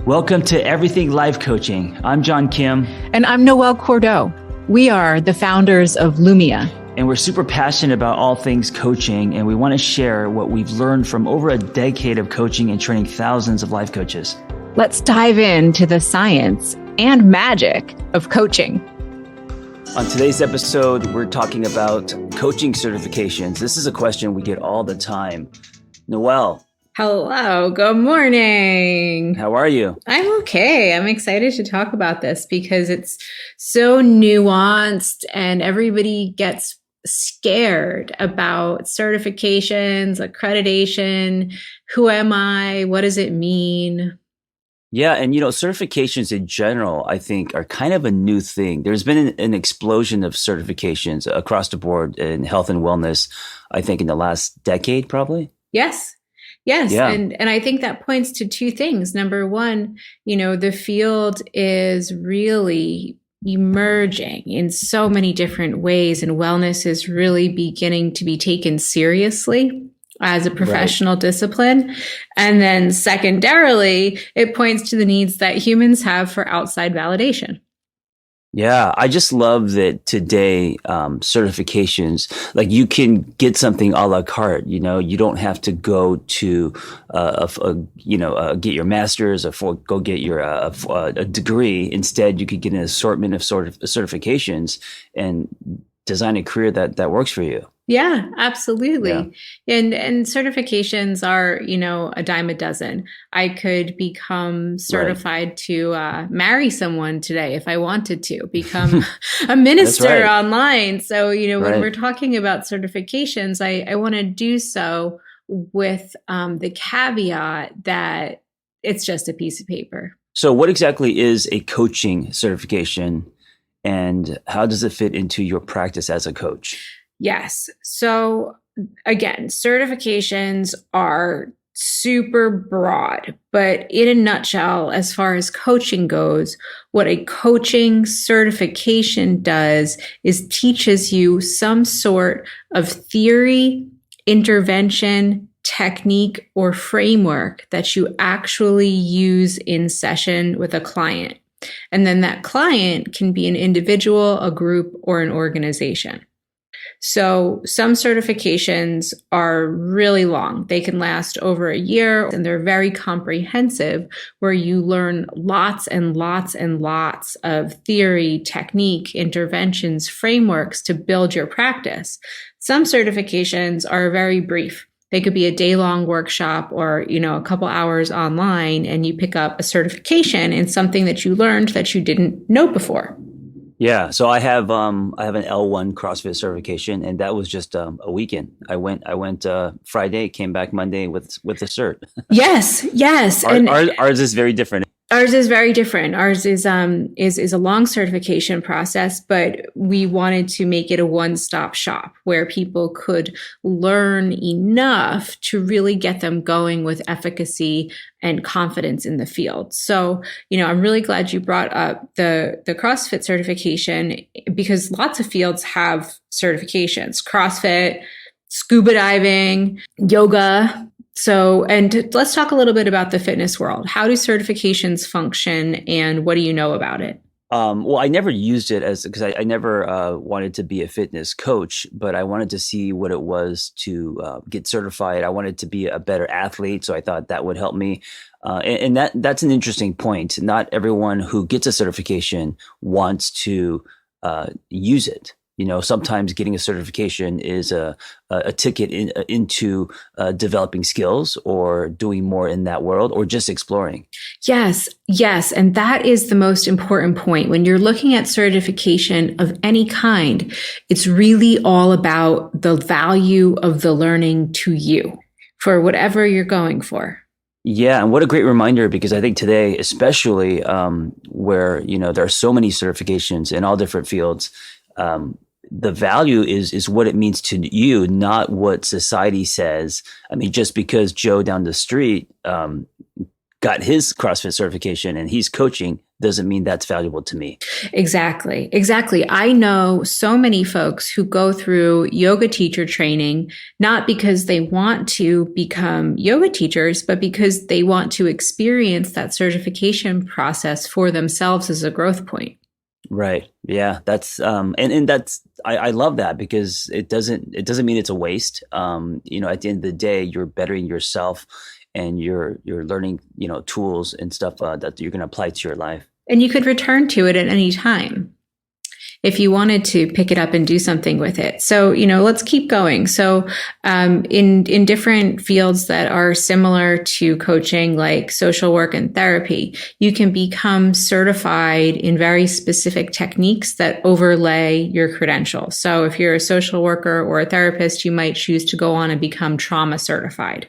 Welcome to Everything Life Coaching. I'm John Kim. And I'm Noelle Cordeaux. We are the founders of Lumia. And we're super passionate about all things coaching, and we want to share what we've learned from over a decade of coaching and training thousands of life coaches. Let's dive into the science and magic of coaching. On today's episode, we're talking about coaching certifications. This is a question we get all the time. Noelle. Hello, good morning. How are you? I'm okay. I'm excited to talk about this because it's so nuanced and everybody gets scared about certifications, accreditation. Who am I? What does it mean? Yeah. And, certifications in general, I think, are kind of a new thing. There's been an explosion of certifications across the board in health and wellness, I think, in the last decade, probably. Yes. Yeah. And I think that points to two things. Number one, the field is really emerging in so many different ways, and wellness is really beginning to be taken seriously as a professional discipline. And then secondarily, it points to the needs that humans have for outside validation. Yeah, I just love that today, certifications, like you can get something a la carte, you don't have to go to, get your master's or go get your, a degree. Instead, you could get an assortment of certifications and design a career that works for you. Yeah, absolutely. Yeah. And certifications are, a dime a dozen. I could become certified to marry someone today if I wanted to, become a minister online. So, when we're talking about certifications, I want to do so with the caveat that it's just a piece of paper. So what exactly is a coaching certification, and how does it fit into your practice as a coach? Yes. So again, certifications are super broad, but in a nutshell, as far as coaching goes, what a coaching certification does is teaches you some sort of theory, intervention, technique, or framework that you actually use in session with a client. And then that client can be an individual, a group, or an organization. So some certifications are really long. They can last over a year, and they're very comprehensive, where you learn lots and lots and lots of theory, technique, interventions, frameworks to build your practice. Some certifications are very brief. They could be a day-long workshop or, a couple hours online, and you pick up a certification in something that you learned that you didn't know before. Yeah, so I have an L1 CrossFit certification, and that was just a weekend. I went Friday, came back Monday with the cert. Yes. Ours is very different. Ours is very different. Ours is a long certification process, but we wanted to make it a one-stop shop where people could learn enough to really get them going with efficacy and confidence in the field. So, I'm really glad you brought up the CrossFit certification, because lots of fields have certifications: CrossFit, scuba diving, yoga. So, and let's talk a little bit about the fitness world. How do certifications function, and what do you know about it? Well, I never used it because I never wanted to be a fitness coach, but I wanted to see what it was to get certified. I wanted to be a better athlete, so I thought that would help me. And that's an interesting point. Not everyone who gets a certification wants to use it. Sometimes getting a certification is a ticket into developing skills or doing more in that world, or just exploring. Yes. And that is the most important point. When you're looking at certification of any kind, it's really all about the value of the learning to you for whatever you're going for. Yeah, and what a great reminder, because I think today, especially where there are so many certifications in all different fields, the value is what it means to you, not what society says. I mean, just because Joe down the street got his CrossFit certification and he's coaching doesn't mean that's valuable to me. Exactly. I know so many folks who go through yoga teacher training, not because they want to become yoga teachers, but because they want to experience that certification process for themselves as a growth point. Right. Yeah. That's and that's I love that because it doesn't mean it's a waste. At the end of the day, you're bettering yourself and you're learning, tools and stuff that you're going to apply to your life. And you could return to it at any time if you wanted to pick it up and do something with it. So, let's keep going. So, in different fields that are similar to coaching, like social work and therapy, you can become certified in very specific techniques that overlay your credentials. So if you're a social worker or a therapist, you might choose to go on and become trauma certified.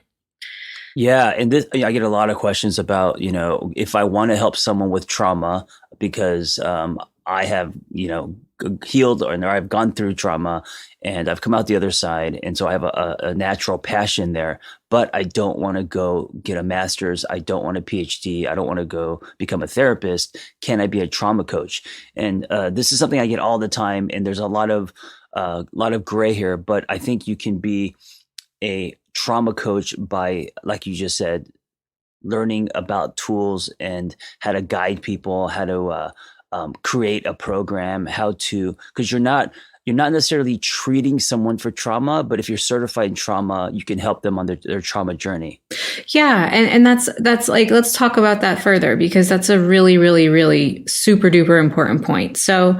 Yeah, and this I get a lot of questions about, if I want to help someone with trauma because I have, healed or I've gone through trauma and I've come out the other side. And so I have a natural passion there, but I don't want to go get a master's. I don't want a PhD. I don't want to go become a therapist. Can I be a trauma coach? And this is something I get all the time. And there's a lot of gray here, but I think you can be a trauma coach by, like you just said, learning about tools and how to guide people, how to create a program, because you're not necessarily treating someone for trauma, but if you're certified in trauma, you can help them on their trauma journey. Yeah. And that's like, let's talk about that further, because that's a really, really, really super duper important point. So,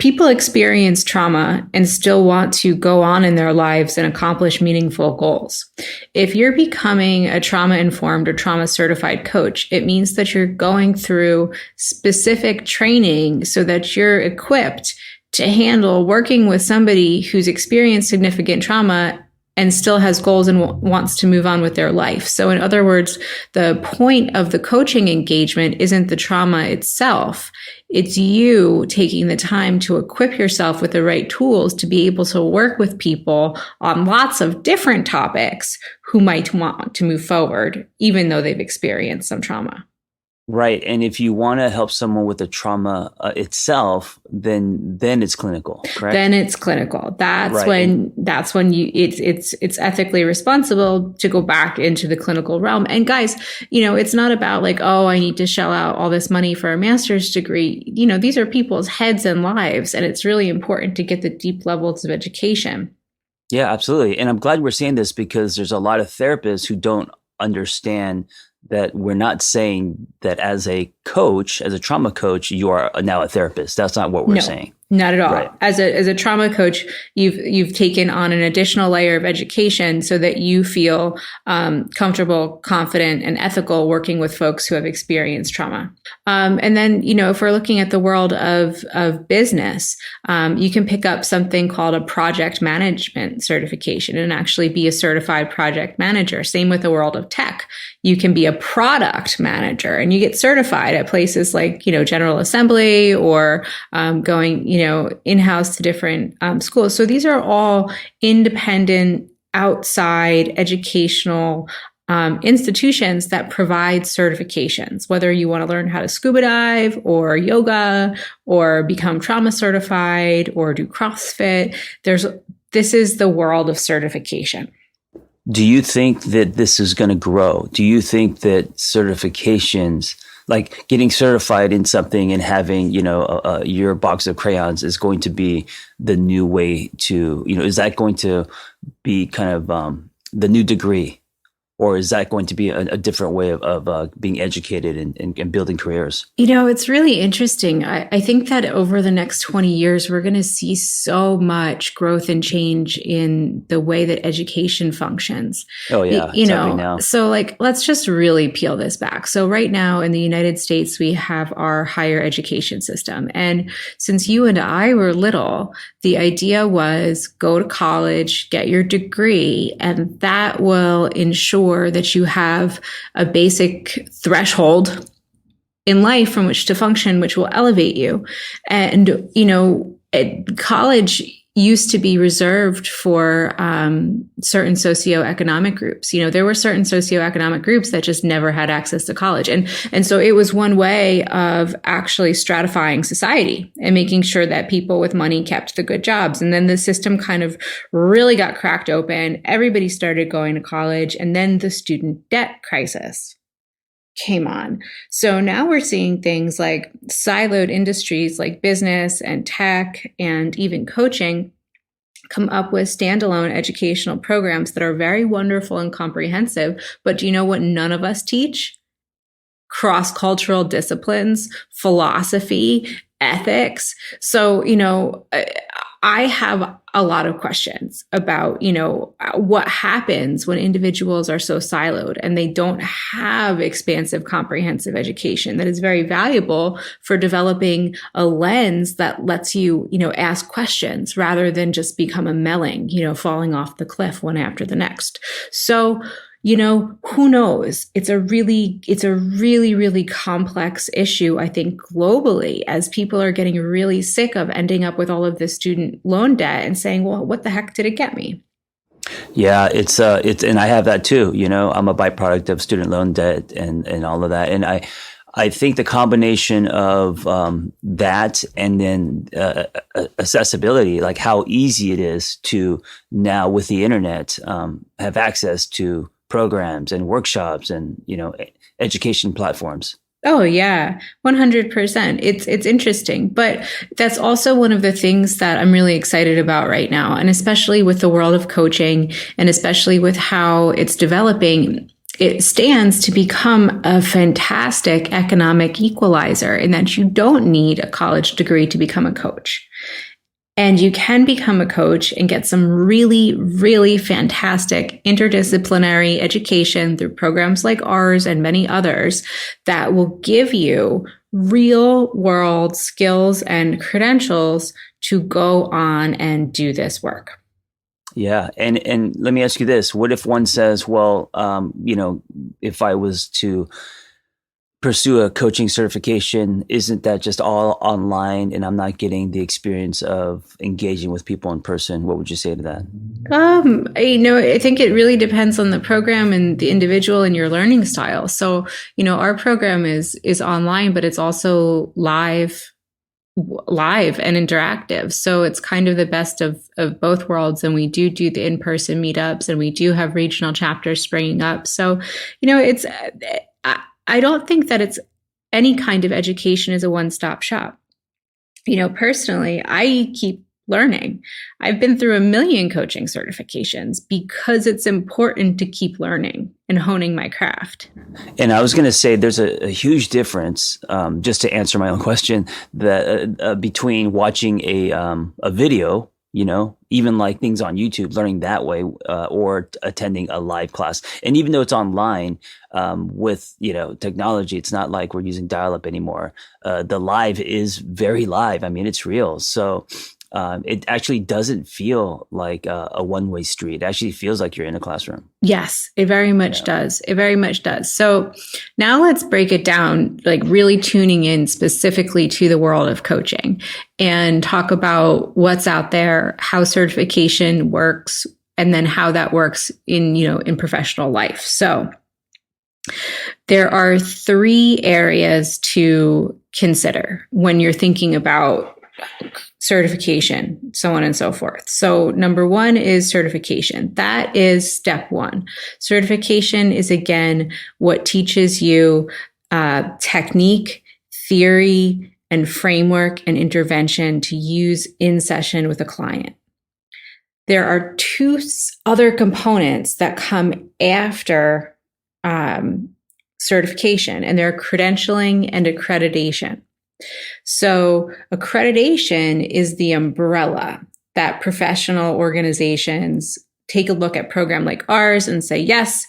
people experience trauma and still want to go on in their lives and accomplish meaningful goals. If you're becoming a trauma-informed or trauma-certified coach, it means that you're going through specific training so that you're equipped to handle working with somebody who's experienced significant trauma and still has goals and wants to move on with their life. So in other words, the point of the coaching engagement isn't the trauma itself. It's you taking the time to equip yourself with the right tools to be able to work with people on lots of different topics who might want to move forward, even though they've experienced some trauma. Right. And if you want to help someone with the trauma itself, then it's clinical, correct? Then it's clinical. That's right. when it's ethically responsible to go back into the clinical realm. And guys, it's not about like, oh, I need to shell out all this money for a master's degree. These are people's heads and lives, and it's really important to get the deep levels of education. Yeah, absolutely. And I'm glad we're saying this because there's a lot of therapists who don't understand that we're not saying that as a coach, as a trauma coach, you are now a therapist. That's not what we're saying. Not at all. Right. As a trauma coach, you've taken on an additional layer of education so that you feel comfortable, confident, and ethical working with folks who have experienced trauma. And then, if we're looking at the world of business, you can pick up something called a project management certification and actually be a certified project manager. Same with the world of tech. You can be a product manager and you get certified at places like, General Assembly or going, in-house to different schools. So these are all independent, outside educational institutions that provide certifications, whether you want to learn how to scuba dive or yoga or become trauma certified or do CrossFit. This is the world of certification. Do you think that this is going to grow? Do you think that certifications, like getting certified in something and having, your box of crayons is going to be the new way to, is that going to be kind of the new degree? Or is that going to be a different way of being educated and building careers? It's really interesting. I think that over the next 20 years, we're going to see so much growth and change in the way that education functions. Oh, yeah. It's happening now. So let's just really peel this back. So right now in the United States, we have our higher education system. And since you and I were little, the idea was go to college, get your degree, and that will ensure that you have a basic threshold in life from which to function, which will elevate you. And, at college, used to be reserved for certain socioeconomic groups. There were certain socioeconomic groups that just never had access to college. And so it was one way of actually stratifying society and making sure that people with money kept the good jobs. And then the system kind of really got cracked open. Everybody started going to college, and then the student debt crisis came on. So now we're seeing things like siloed industries like business and tech and even coaching come up with standalone educational programs that are very wonderful and comprehensive. But do you know what none of us teach? Cross-cultural disciplines, philosophy, ethics. So, I have a lot of questions about, what happens when individuals are so siloed and they don't have expansive, comprehensive education that is very valuable for developing a lens that lets you, ask questions rather than just become a melling, falling off the cliff one after the next. So, who knows? It's a really, really complex issue, I think, globally, as people are getting really sick of ending up with all of this student loan debt and saying, well, what the heck did it get me? Yeah, it's, and I have that too. I'm a byproduct of student loan debt and all of that. And I think the combination of that and then accessibility, like how easy it is to now with the internet have access to programs and workshops and, education platforms. Oh yeah, 100%. It's interesting, but that's also one of the things that I'm really excited about right now. And especially with the world of coaching and especially with how it's developing, it stands to become a fantastic economic equalizer in that you don't need a college degree to become a coach. And you can become a coach and get some really, really fantastic interdisciplinary education through programs like ours and many others that will give you real world skills and credentials to go on and do this work. Yeah. And let me ask you this. What if one says, well, if I was to pursue a coaching certification, isn't that just all online and I'm not getting the experience of engaging with people in person? What would you say to that? I think it really depends on the program and the individual and your learning style. So, our program is online, but it's also live and interactive. So it's kind of the best of both worlds. And we do the in-person meetups and we do have regional chapters springing up. So, I don't think that it's any kind of education is a one-stop shop. Personally, I keep learning. I've been through 1 million coaching certifications because it's important to keep learning and honing my craft. And I was going to say there's a huge difference, just to answer my own question, that between watching a video, even like things on YouTube, learning that way, or attending a live class. And even though it's online, with, technology, it's not like we're using dial-up anymore. The live is very live. I mean, it's real. So it actually doesn't feel like a one-way street. It actually feels like you're in a classroom. Yes, it very much does. It very much does. So now let's break it down, like really tuning in specifically to the world of coaching and talk about what's out there, how certification works, and then how that works in professional life. So there are 3 areas to consider when you're thinking about certification, so on and so forth. So number 1 is certification. That is step 1. Certification is, again, what teaches you technique, theory, and framework and intervention to use in session with a client. There are 2 other components that come after certification, and they're credentialing and accreditation. So accreditation is the umbrella that professional organizations take a look at a program like ours and say, yes,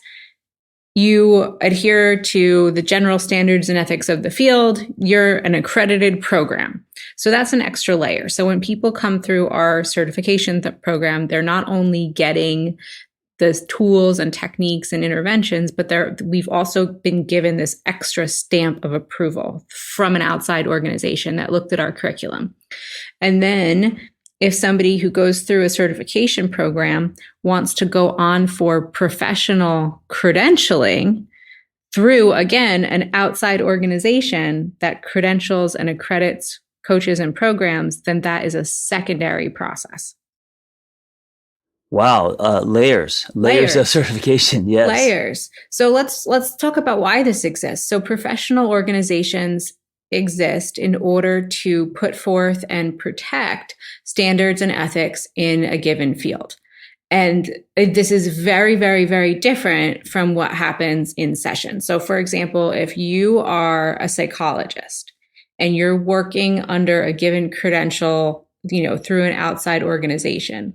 you adhere to the general standards and ethics of the field. You're an accredited program. So that's an extra layer. So when people come through our certification program, they're not only getting the tools and techniques and interventions, but we've also been given this extra stamp of approval from an outside organization that looked at our curriculum. And then if somebody who goes through a certification program wants to go on for professional credentialing through, again, an outside organization that credentials and accredits coaches and programs, then that is a secondary process. Wow, layers of certification. Yes, layers. So let's talk about why this exists. So professional organizations exist in order to put forth and protect standards and ethics in a given field. And this is very, very, very different from what happens in session. So for example, if you are a psychologist and you're working under a given credential, through an outside organization,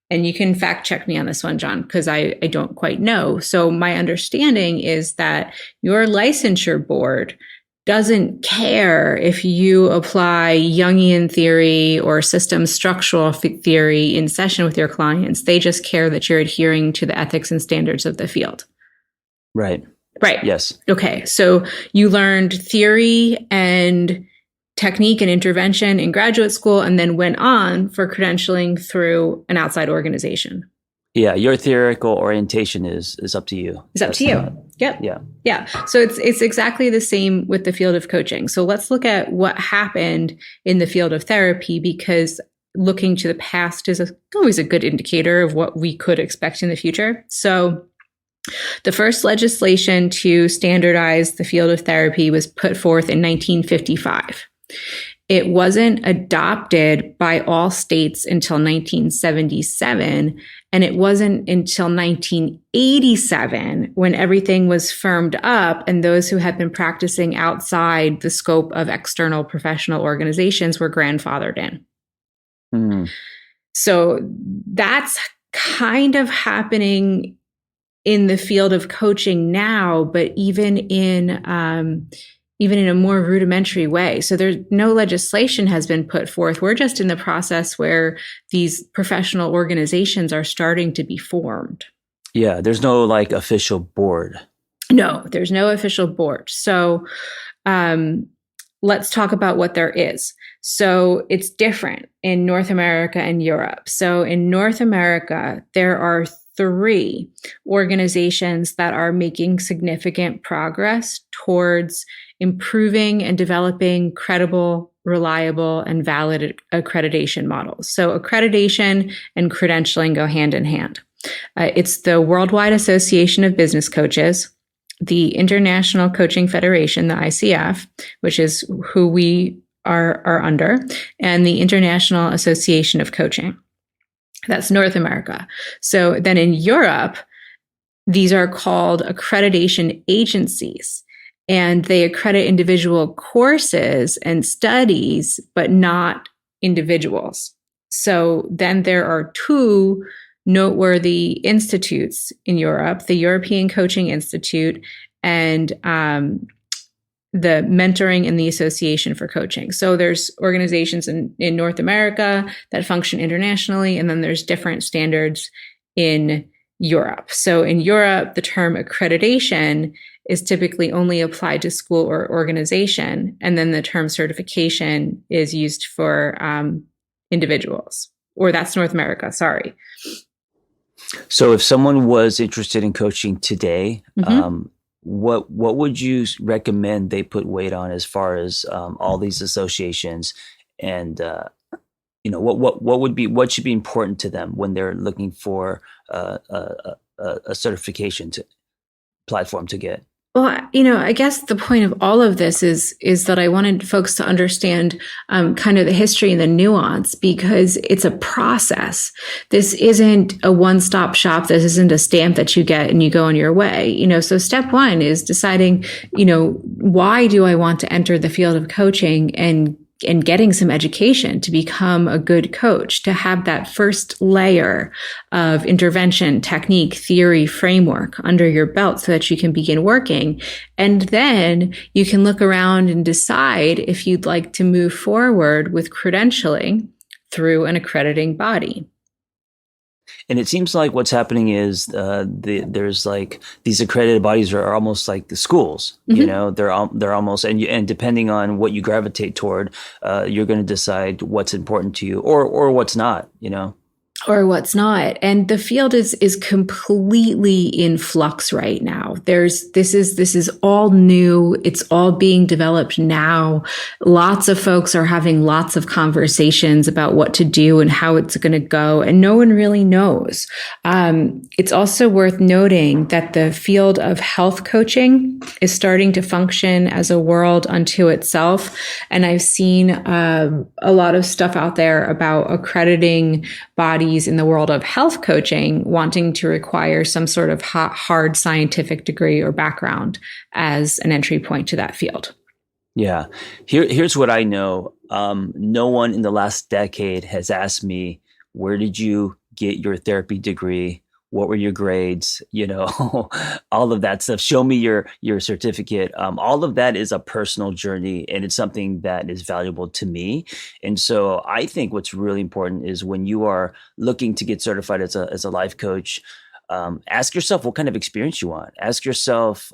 and you can fact check me on this one, John, because I don't quite know. So my understanding is that your licensure board doesn't care if you apply Jungian theory or system structural theory in session with your clients. They just care that you're adhering to the ethics and standards of the field. Right. Yes. Okay. So you learned theory and technique and intervention in graduate school and then went on for credentialing through an outside organization. Yeah, your theoretical orientation is up to you. It's up to you. Yep. Yeah. So it's exactly the same with the field of coaching. So let's look at what happened in the field of therapy, because looking to the past is always a good indicator of what we could expect in the future. So the first legislation to standardize the field of therapy was put forth in 1955. It wasn't adopted by all states until 1977, and it wasn't until 1987 when everything was firmed up and those who had been practicing outside the scope of external professional organizations were grandfathered in. Mm. So that's kind of happening in the field of coaching now, but even in a more rudimentary way. So there's no legislation has been put forth. We're just in the process where these professional organizations are starting to be formed. Yeah, there's no official board. No, there's no official board. So let's talk about what there is. So it's different in North America and Europe. So in North America, there are 3 organizations that are making significant progress towards improving and developing credible, reliable, and valid accreditation models. So accreditation and credentialing go hand in hand. It's the Worldwide Association of Business Coaches, the International Coaching Federation, the ICF, which is who we are under, and the International Association of Coaching. That's North America. So then in Europe, these are called accreditation agencies, and they accredit individual courses and studies, but not individuals. So then there are 2 noteworthy institutes in Europe, the European Coaching Institute and the Mentoring and the Association for Coaching. So there's organizations in North America that function internationally, and then there's different standards in Europe. So in Europe, the term accreditation is typically only applied to school or organization, and then the term certification is used for individuals. Or that's North America, sorry. So if someone was interested in coaching today, what would you recommend they put weight on as far as all these associations, and what should be important to them when they're looking for a certification platform to get? Well, I guess the point of all of this is that I wanted folks to understand kind of the history and the nuance, because it's a process. This isn't a one-stop shop. This isn't a stamp that you get and you go on your way. So step 1 is deciding, why do I want to enter the field of coaching, and getting some education to become a good coach, to have that first layer of intervention, technique, theory, framework under your belt so that you can begin working. And then you can look around and decide if you'd like to move forward with credentialing through an accrediting body. And it seems like what's happening is there's like these accredited bodies are almost like the schools. You know, they're almost and depending on what you gravitate toward, you're going to decide what's important to you or what's not. You know. Or what's not. And the field is completely in flux right now. This is all new. It's all being developed now. Lots of folks are having lots of conversations about what to do and how it's going to go, and no one really knows. It's also worth noting that the field of health coaching is starting to function as a world unto itself. And I've seen a lot of stuff out there about accrediting bodies in the world of health coaching wanting to require some sort of hard scientific degree or background as an entry point to that field. Yeah. Here's what I know. No one in the last decade has asked me, where did you get your therapy degree? What were your grades? You know, all of that stuff. Show me your certificate. All of that is a personal journey, and it's something that is valuable to me. And so I think what's really important is when you are looking to get certified as a life coach, ask yourself what kind of experience you want. Ask yourself,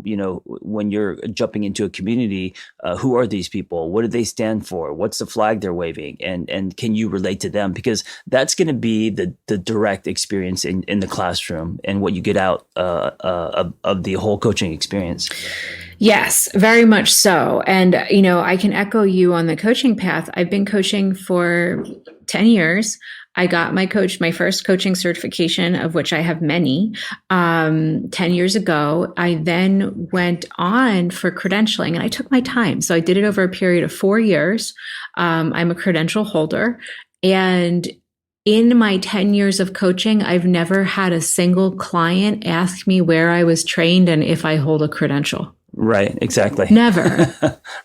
you know, when you're jumping into a community, who are these people? What do they stand for? What's the flag they're waving? And can you relate to them? Because that's going to be the direct experience in the classroom and what you get out of the whole coaching experience. Yes, very much so. And, you know, I can echo you on the coaching path. I've been coaching for 10 years. I got my first coaching certification, of which I have many, 10 years ago. I then went on for credentialing, and I took my time. So I did it over a period of 4 years. I'm a credential holder. And in my 10 years of coaching, I've never had a single client ask me where I was trained and if I hold a credential. Right. Exactly. Never.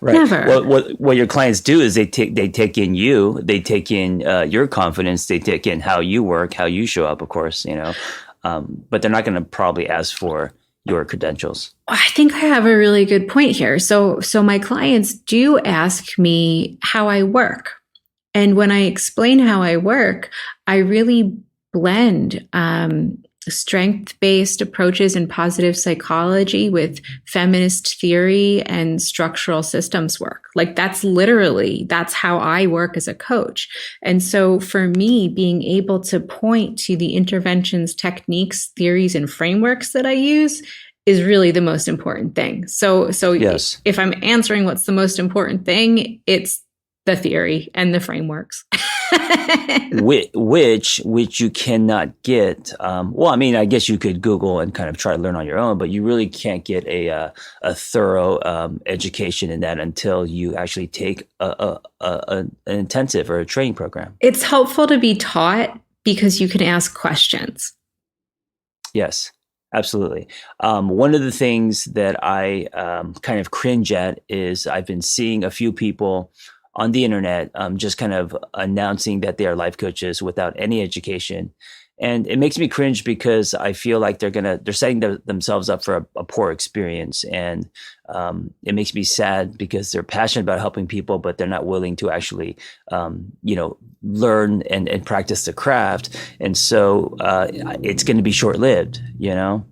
Right. Never. What your clients do is they take in you, they take in your confidence, they take in how you work, how you show up, of course, you know, but they're not going to probably ask for your credentials. I think I have a really good point here. So my clients do ask me how I work. And when I explain how I work, I really blend strength-based approaches in positive psychology with feminist theory and structural systems work. Like that's how I work as a coach. And so for me, being able to point to the interventions, techniques, theories, and frameworks that I use is really the most important thing. So yes. If I'm answering what's the most important thing, it's the theory and the frameworks. which you cannot get. Well, I mean, I guess you could Google and kind of try to learn on your own, but you really can't get a thorough education in that until you actually take an intensive or a training program. It's helpful to be taught because you can ask questions. Yes. Absolutely. One of the things that I kind of cringe at is I've been seeing a few people on the internet just kind of announcing that they are life coaches without any education. And it makes me cringe because I feel like they're setting themselves up for a poor experience. And it makes me sad because they're passionate about helping people, but they're not willing to actually, learn and practice the craft. And so it's going to be short-lived, you know?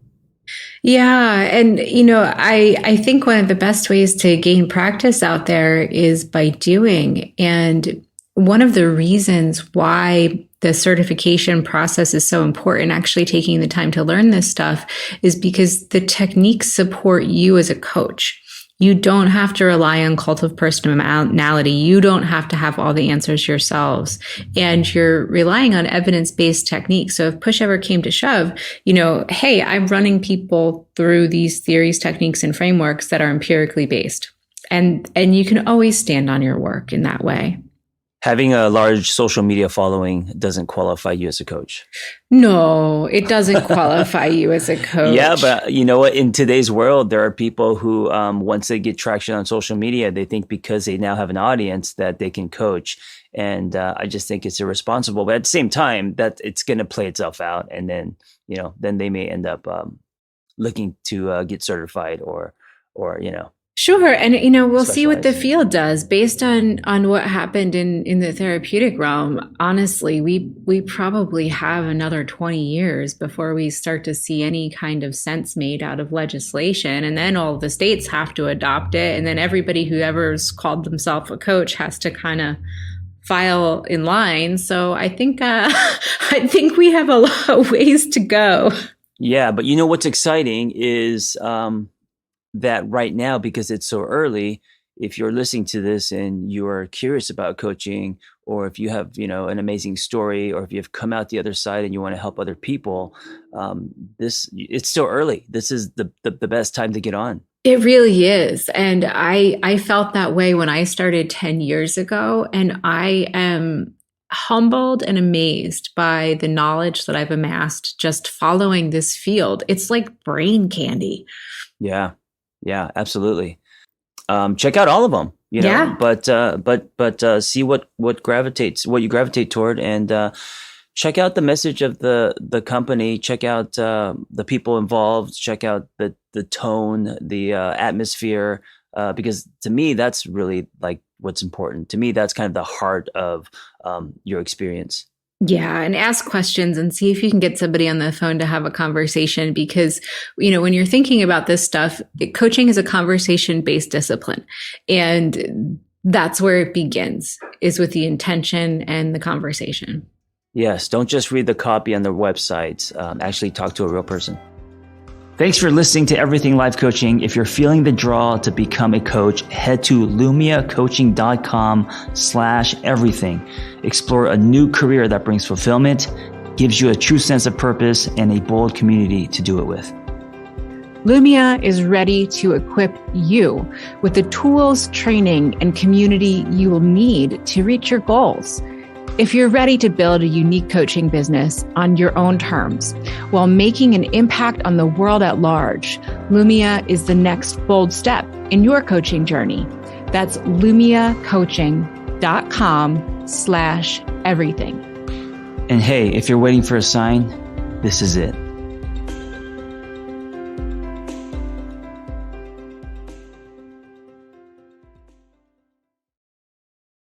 Yeah. And, I think one of the best ways to gain practice out there is by doing. And one of the reasons why the certification process is so important, actually taking the time to learn this stuff, is because the techniques support you as a coach. You don't have to rely on cult of personality. You don't have to have all the answers yourselves. And you're relying on evidence-based techniques. So if push ever came to shove, hey, I'm running people through these theories, techniques, and frameworks that are empirically based. And you can always stand on your work in that way. Having a large social media following doesn't qualify you as a coach. No, it doesn't qualify you as a coach. Yeah, but you know what? In today's world, there are people who, once they get traction on social media, they think because they now have an audience that they can coach. And I just think it's irresponsible. But at the same time, that it's going to play itself out. And then, then they may end up looking to get certified or Sure. And, we'll see what the specialize. field does based on what happened in the therapeutic realm. Honestly, we probably have another 20 years before we start to see any kind of sense made out of legislation. And then all the states have to adopt it. And then everybody who ever's called themselves a coach has to kind of file in line. So I think I think we have a lot of ways to go. Yeah, but what's exciting is that right now, because it's so early, if you're listening to this and you are curious about coaching, or if you have, an amazing story, or if you've come out the other side and you want to help other people, it's still early. This is the best time to get on. It really is. And I felt that way when I started 10 years ago. And I am humbled and amazed by the knowledge that I've amassed just following this field. It's like brain candy. Yeah, absolutely. Check out all of them, Yeah. but see what you gravitate toward, and check out the message of the company. Check out the people involved. Check out the tone, the atmosphere, because to me, that's really like what's important. To me, that's kind of the heart of your experience. Yeah, and ask questions and see if you can get somebody on the phone to have a conversation, because, when you're thinking about this stuff, coaching is a conversation-based discipline. And that's where it begins, is with the intention and the conversation. Yes, don't just read the copy on the website. Actually talk to a real person. Thanks for listening to Everything Life Coaching. If you're feeling the draw to become a coach, head to lumiacoaching.com/everything. Explore a new career that brings fulfillment, gives you a true sense of purpose, and a bold community to do it with. Lumia is ready to equip you with the tools, training, and community you will need to reach your goals. If you're ready to build a unique coaching business on your own terms while making an impact on the world at large, Lumia is the next bold step in your coaching journey. That's lumiacoaching.com/everything. And hey, if you're waiting for a sign, this is it.